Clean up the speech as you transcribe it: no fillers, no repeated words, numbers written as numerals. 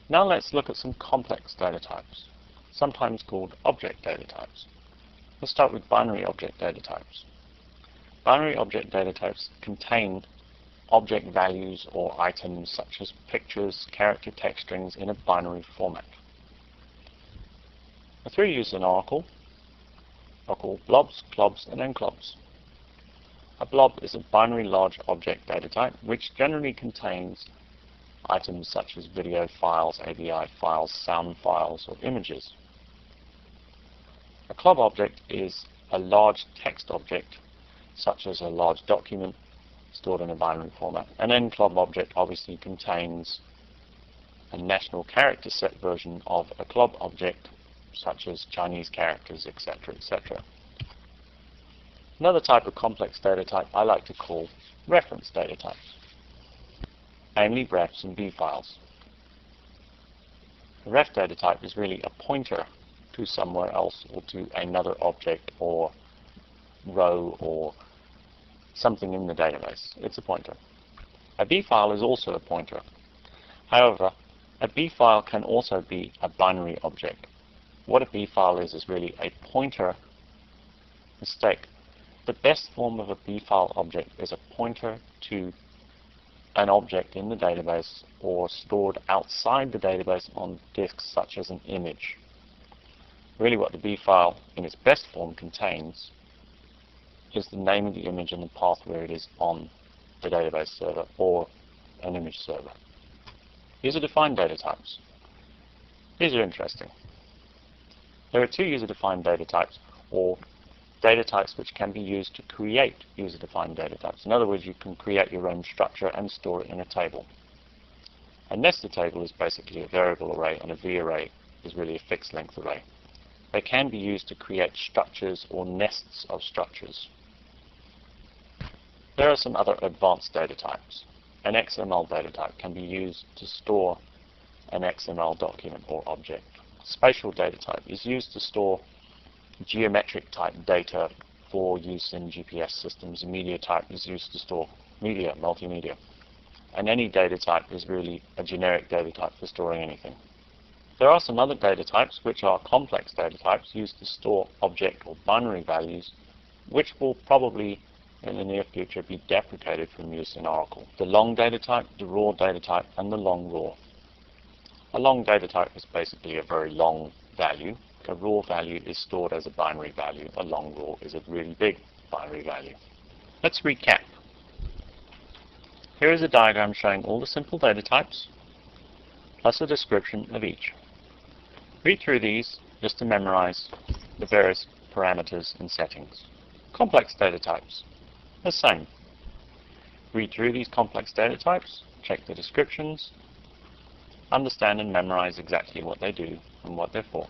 Now let's look at some complex data types, sometimes called object data types. Let's start with binary object data types. Binary object data types contain object values or items such as pictures, character text strings in a binary format. The three used in Oracle are called blobs, clobs, and enclobs. A blob is a binary large object data type which generally contains items such as video files, AVI files, sound files, or images. A clob object is a large text object such as a large document stored in a binary format. An enclob object obviously contains a national character set version of a clob object such as Chinese characters, etc., etc. Another type of complex data type I like to call reference data types, namely refs and B files. A ref data type is really a pointer to somewhere else or to another object or row or something in the database. It's a pointer. A B file is also a pointer. However, a B file can also be a binary object. What a B file is really a pointer. Mistake. The best form of a B file object is a pointer to an object in the database or stored outside the database on disks such as an image. Really what the B file in its best form contains is the name of the image and the path where it is on the database server or an image server. User-defined data types. These are interesting. There are two user-defined data types, or data types which can be used to create user-defined data types. In other words, you can create your own structure and store it in a table. A nested table is basically a variable array, and a V-array is really a fixed length array. They can be used to create structures or nests of structures. There are some other advanced data types. An XML data type can be used to store an XML document or object. Spatial data type is used to store geometric type data for use in GPS systems. Media type is used to store media, multimedia. And any data type is really a generic data type for storing anything. There are some other data types which are complex data types used to store object or binary values, which will probably in the near future be deprecated from use in Oracle. The long data type, the raw data type, and the long raw. A long data type is basically a very long value. A raw value is stored as a binary value. A long raw is a really big binary value. Let's recap. Here is a diagram showing all the simple data types, plus a description of each. Read through these just to memorize the various parameters and settings. Complex data types. The same. Read through these complex data types, check the descriptions, understand and memorize exactly what they do and what they're for.